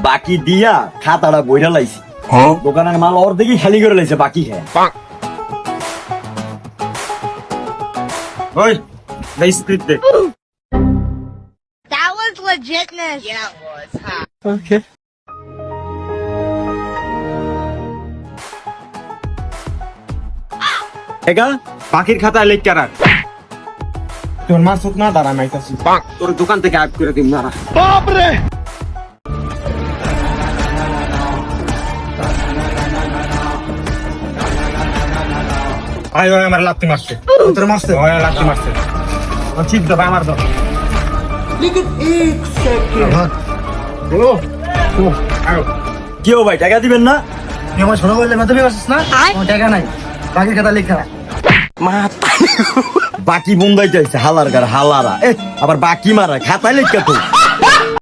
বাকি দিয়া খাতাটা বইটা লাইছি দোকানের মাল অর্ধেকই খালি করে লাইছে বাকি খেয়ে ওই স্পিড দে That was legitness. Yeah, it was. Huh? Okay এগা বাকির খাতায় লিখ রাখ তোর মাসুদ না দাঁড়া মাইতাছি তোর দোকান থেকে আপ করে দিম না ভাই ভাই আমার লাত্তি মারছে তোর মারছে ভাই লাত্তি মারছে ঠিক তো ভাই আমার দাও কি ও ভাই টাকা দিবেন না তুই আমার ছোট বললে মাধ্যমে আসিস না আমার টাকা নাই বাকির খাতা লেখা বাকি বন্ধাই চাইছে হালার গার হালারা আবার বাকি মারা খাতায় লিখা তো